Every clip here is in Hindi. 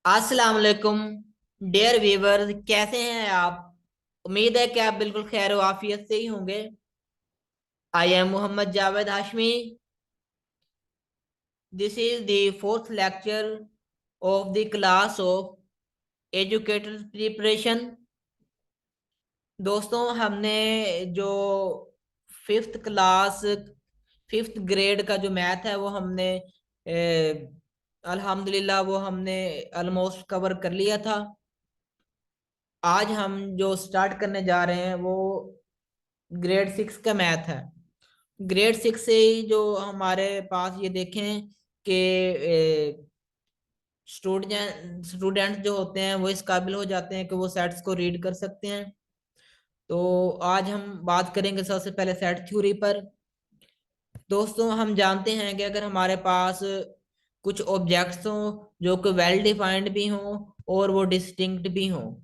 अस्सलाम वालेकुम डियर व्यूअर्स, कैसे हैं आप। उम्मीद है कि आप बिल्कुल खैर आफियत से ही होंगे। I am Mohammad Javed Hashmi. This is the fourth lecture of the class of educator preparation. दोस्तों, हमने जो फिफ्थ क्लास फिफ्थ ग्रेड का जो मैथ है वो हमने अल्हम्दुलिल्लाह वो हमने ऑलमोस्ट कवर कर लिया था। आज हम जो स्टार्ट करने जा रहे हैं वो ग्रेड सिक्स का मैथ है। ग्रेड सिक्स से ही जो हमारे पास ये देखें कि स्टूडेंट जो होते हैं वो इस काबिल हो जाते हैं कि वो सेट्स को रीड कर सकते हैं। तो आज हम बात करेंगे सबसे पहले सेट थ्योरी पर। दोस्तों, हम जानते हैं कि अगर हमारे पास कुछ ऑब्जेक्ट्स हों जो कि वेल डिफाइंड भी हों और वो डिस्टिंक्ट भी हों,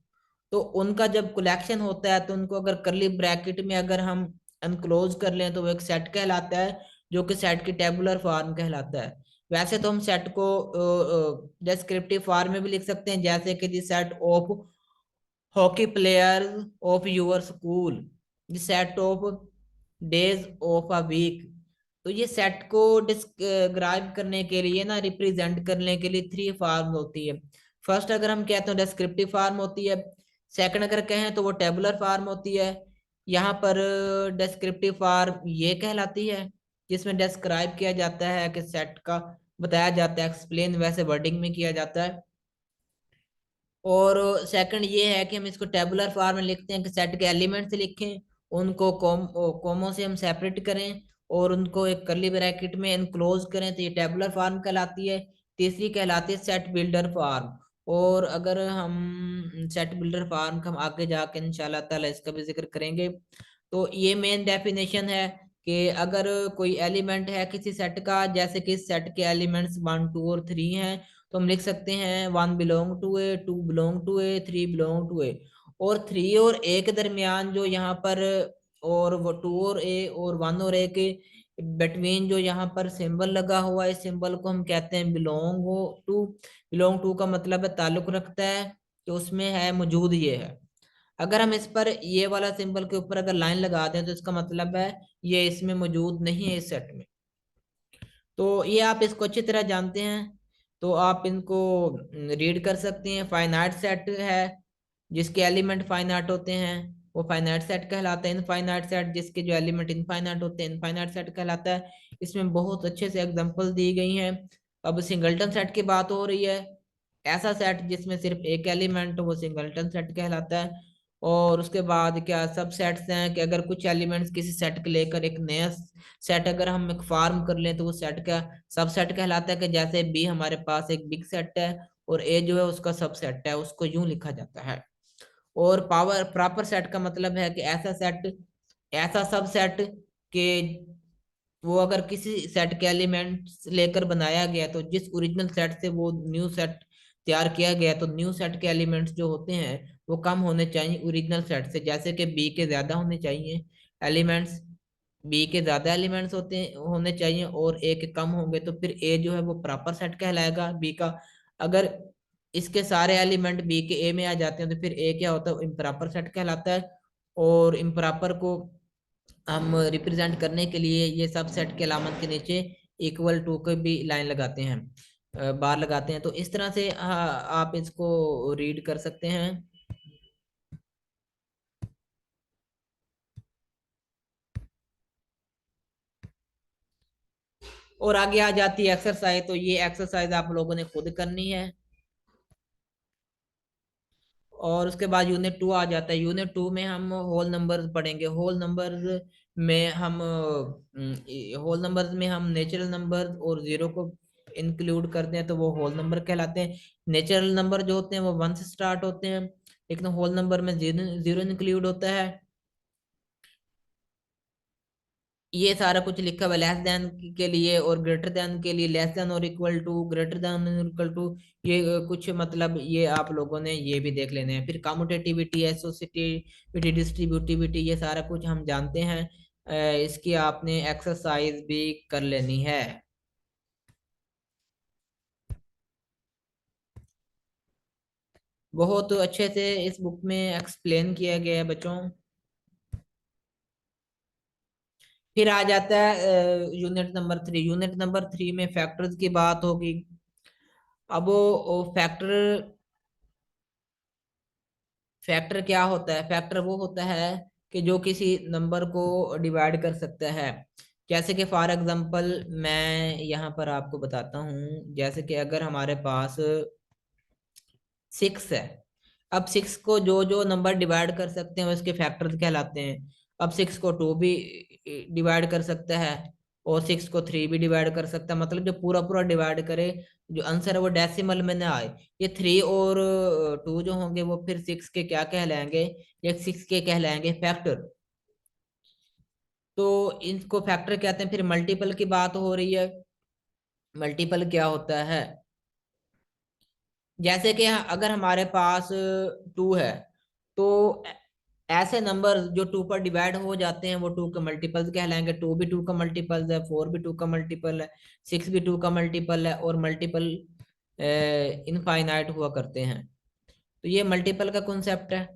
तो उनका जब कलेक्शन होता है तो उनको अगर करली ब्रैकेट में अगर हम अनक्लोज कर लें तो वो एक सेट कहलाता है, जो कि सेट की टेबुलर फॉर्म कहलाता है। वैसे तो हम सेट को डिस्क्रिप्टिव फॉर्म में भी लिख सकते हैं, जैसे कि the set of hockey player of your school, the set of days of a week. तो ये सेट को डिस्क्राइब करने के लिए ना, रिप्रेजेंट करने के लिए थ्री फॉर्म होती है। फर्स्ट अगर हम कहते हैं डिस्क्रिप्टिव फॉर्म होती है। सेकंड अगर कहें तो वो टेबुलर फॉर्म होती है। यहाँ पर डिस्क्रिप्टिव फॉर्म ये कहलाती है जिसमें डिस्क्राइब किया जाता है कि सेट का बताया जाता है, एक्सप्लेन वैसे वर्डिंग में किया जाता है। और सेकंड ये है कि हम इसको टेबुलर फॉर्म में लिखते हैं कि सेट के एलिमेंट्स लिखें, उनको कॉमों से हम सेपरेट करें और उनको एक कर्ली ब्रैकेट में एनक्लोज करें, तो ये टेबुलर फॉर्म कहलाती है। तीसरी कहलाती है सेट बिल्डर फॉर्म। और अगर हम सेट बिल्डर फॉर्म का हम आगे जाके इंशाल्लाह ताला इसका भी जिक्र करेंगे। तो ये मेन डेफिनेशन है कि अगर कोई एलिमेंट है किसी सेट का, जैसे कि सेट के एलिमेंट्स वन टू और थ्री हैं, तो हम लिख सकते हैं one belong to A, two belong to A, three belong to A. और थ्री और ए के दरमियान जो यहाँ पर, और वो टू और ए और वन और ए के बिटवीन जो यहाँ पर सिंबल लगा हुआ है, इस सिंबल को हम कहते हैं बिलोंग टू। बिलोंग टू का मतलब है ताल्लुक रखता है, कि उसमें है मौजूद ये है। अगर हम इस पर ये वाला सिंबल के ऊपर अगर लाइन लगा दें तो इसका मतलब है ये इसमें मौजूद नहीं है इस सेट में। तो ये आप इसको अच्छी तरह जानते हैं, तो आप इनको रीड कर सकते हैं। फाइनाइट सेट है जिसके एलिमेंट फाइनाइट होते हैं, वो फाइनाइट सेट कहलाता है। इनफाइनाइट सेट जिसके जो एलिमेंट इनफाइनाइट होते हैं, इनफाइनाइट सेट कहलाता है। इसमें बहुत अच्छे से एग्जांपल दी गई हैं। अब सिंगलटन सेट की बात हो रही है। ऐसा सेट जिसमें सिर्फ एक एलिमेंट हो वो सिंगलटन सेट कहलाता है। और उसके बाद क्या सब सेट्स हैं कि अगर कुछ एलिमेंट्स किसी सेट के लेकर एक नया सेट अगर हम एक फॉर्म कर लें तो वो सेट का सब सेट कहलाता है। कि जैसे बी हमारे पास एक बिग सेट है और ए जो है उसका सब सेट है, उसको यूं लिखा जाता है। और पावर प्रॉपर सेट का मतलब है कि ऐसा सेट, ऐसा सब सेट के वो अगर किसी सेट के एलिमेंट्स लेकर बनाया गया तो जिस ओरिजिनल सेट से वो न्यू सेट तैयार किया गया, तो न्यू सेट के एलिमेंट्स जो होते हैं वो कम होने चाहिए ओरिजिनल सेट से। जैसे कि बी के ज्यादा होने चाहिए एलिमेंट्स, बी के ज्यादा एलिमेंट्स होने चाहिए और ए के कम होंगे, तो फिर ए जो है वो प्रॉपर सेट कहलाएगा बी का। अगर इसके सारे एलिमेंट बी के ए में आ जाते हैं तो फिर ए क्या होता है, इम्प्रॉपर सेट कहलाता है। और इम्प्रॉपर को हम रिप्रेजेंट करने के लिए ये सब सेट के अलामत के नीचे इक्वल टू के भी लाइन लगाते हैं, बार लगाते हैं। तो इस तरह से आप इसको रीड कर सकते हैं। और आगे आ जाती है एक्सरसाइज, तो ये एक्सरसाइज आप लोगों ने खुद करनी है। और उसके बाद यूनिट टू आ जाता है। यूनिट टू में हम होल नंबर्स पढ़ेंगे। होल नंबर्स में हम नेचुरल नंबर और जीरो को इंक्लूड करते हैं तो वो होल नंबर कहलाते हैं। नेचुरल नंबर जो होते हैं वो वन से स्टार्ट होते हैं, लेकिन होल नंबर में जीरो जीरो इंक्लूड होता है। ये सारा कुछ लिखा हुआ लेस देन के लिए और ग्रेटर देन के लिए, लेस देन और इक्वल टू, ग्रेटर देन और इक्वल टू। ये कुछ मतलब ये आप लोगों ने ये भी देख लेने हैं। फिर कम्यूटेटिविटी, एसोसिएटिविटी, डिस्ट्रीब्यूटिविटी, ये सारा कुछ हम जानते हैं। इसकी आपने एक्सरसाइज भी कर लेनी है। बहुत अच्छे से इस बुक में एक्सप्लेन किया गया है बच्चों। फिर आ जाता है यूनिट यूनिट नंबर 3 में फैक्टर्स की बात होगी। अब वो फैक्टर, फैक्टर क्या होता है? फैक्टर वो होता है कि जो किसी नंबर को डिवाइड कर सकता है। जैसे कि फॉर एग्जांपल मैं यहाँ पर आपको बताता हूँ, जैसे कि अगर हमारे पास 6 है। अब 6 को जो जो नंबर डिवाइड कर सकते हैं उसके फैक्टर्स कहलाते हैं। अब 6 को 2 भी डिवाइड कर सकता है, और 6 को 3 भी डिवाइड कर सकता है। मतलब जो पूरा पूरा डिवाइड करे, जो आंसर है वो डेसिमल में ना आए। ये 3 और 2 जो होंगे वो फिर 6 के क्या कहलाएंगे? ये 6 के कहलाएंगे फैक्टर। तो इनको फैक्टर कहते हैं। फिर मल्टीपल की बात हो रही है। मल्टीपल क्या होता है? जैसे कि अगर हमारे पास 2 है, तो ऐसे नंबर जो 2 पर डिवाइड हो जाते हैं वो 2 के मल्टीपल्स कहलाएंगे। 2 भी 2 का मल्टीपल है, 4 भी 2 का मल्टीपल है, 6 भी 2 का मल्टीपल है, और मल्टीपल इनफाइनाइट हुआ करते हैं। तो ये मल्टीपल का कॉन्सेप्ट है।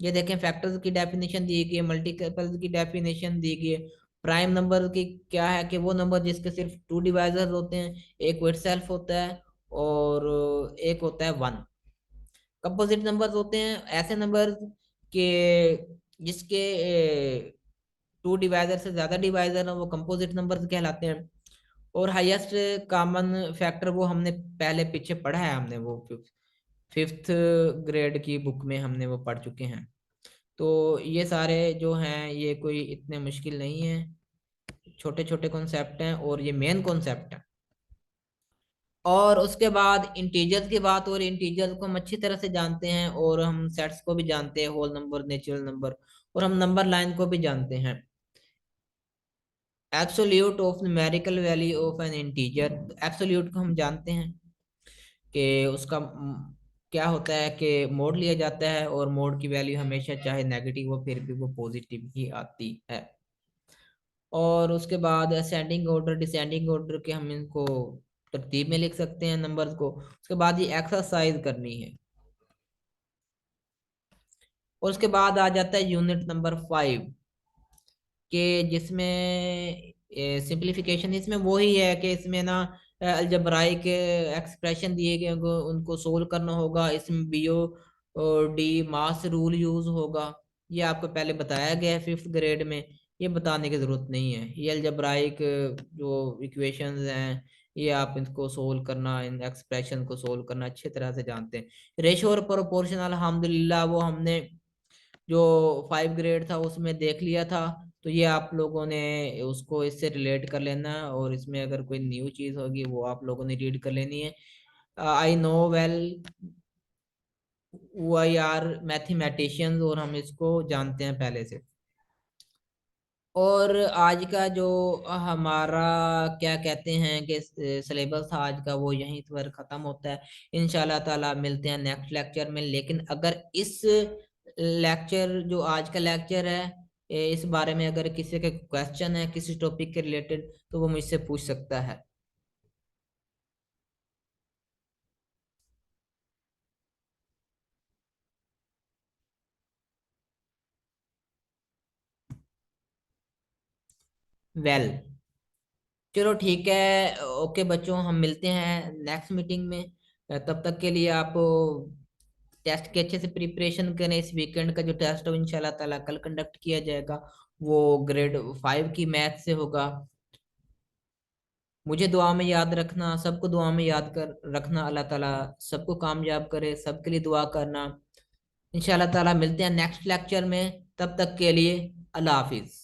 ये देखें, फैक्टर्स की डेफिनेशन दी गई है, मल्टीपल की डेफिनेशन दी गई है। प्राइम नंबर की क्या है कि वो नंबर जिसके सिर्फ 2 डिवाइजर होते हैं, एक विद सेल्फ होता है और एक होता है 1। कंपोजिट नंबर्स होते हैं ऐसे नंबर के जिसके 2 डिवाइजर से ज्यादा डिवाइजर है, वो कंपोजिट नंबर्स कहलाते हैं। और हाईएस्ट कॉमन फैक्टर वो हमने पहले पीछे पढ़ा है, हमने वो फिफ्थ ग्रेड की बुक में हमने वो पढ़ चुके हैं। तो ये सारे जो हैं ये कोई इतने मुश्किल नहीं है, छोटे छोटे कॉन्सेप्ट हैं और ये मेन कॉन्सेप्ट है। और उसके बाद इंटीजर्स की बात, और इंटीजर्स को हम अच्छी तरह से जानते हैं, और हम सेट्स को भी जानते हैं, होल नंबर, नेचुरल नंबर, और हम नंबर लाइन को भी जानते हैं। Absolute of numerical value of N integer, absolute को हम जानते हैं कि उसका क्या होता है कि मोड लिया जाता है, और मोड की वैल्यू हमेशा चाहे नेगेटिव हो फिर भी वो पॉजिटिव ही आती है। और उसके बाद असेंडिंग ऑर्डर, डिसेंडिंग ऑर्डर के हम इनको तरतीब में लिख सकते हैं नंबर्स को। उसके बाद ये एक्सरसाइज करनी है। और उसके बाद आ जाता है यूनिट नंबर 5 के, जिसमें सिंप्लीफिकेशन इसमें वही है कि इसमें ना अलजब्राइक एक्सप्रेशन दिए गए होंगे, उनको सोल्व करना होगा। इसमें बीओ और डी मास रूल यूज होगा। ये आपको पहले बताया गया है 5th ग्रेड में, ये बताने की जरूरत नहीं है। ये अलजब्राइक जो इक्वेशंस हैं, ये आप इनको सोल्व करना, इन एक्सप्रेशन को सोल्व करना अच्छी तरह से जानते हैं। रेशो और प्रोपोर्शन अल्हम्दुलिल्लाह वो हमने जो 5 ग्रेड था उसमें देख लिया था। तो ये आप लोगों ने उसको इससे रिलेट कर लेना है, और इसमें अगर कोई न्यू चीज होगी वो आप लोगों ने रीड कर लेनी है। I know well we are mathematicians, और हम इसको जानते हैं पहले से। और आज का जो हमारा क्या कहते हैं कि सिलेबस था आज का, वो यहीं पर खत्म होता है। इंशाल्लाह ताला मिलते हैं नेक्स्ट लेक्चर में। लेकिन अगर इस लेक्चर जो आज का लेक्चर है, इस बारे में अगर किसी का क्वेश्चन है किसी टॉपिक के रिलेटेड, तो वो मुझसे पूछ सकता है। वेल, चलो ठीक है, ओके बच्चों, हम मिलते हैं नेक्स्ट मीटिंग में। तब तक के लिए आप टेस्ट के अच्छे से प्रिपरेशन करें। इस वीकेंड का जो टेस्ट है इंशाल्लाह ताला कल कंडक्ट किया जाएगा, वो ग्रेड 5 की मैथ से होगा। मुझे दुआ में याद रखना, सबको दुआ में याद कर रखना। अल्लाह ताला सबको कामयाब करे, सबके लिए दुआ करना। इंशाल्लाह ताला मिलते हैं नेक्स्ट लेक्चर में। तब तक के लिए अल्लाह हाफिज।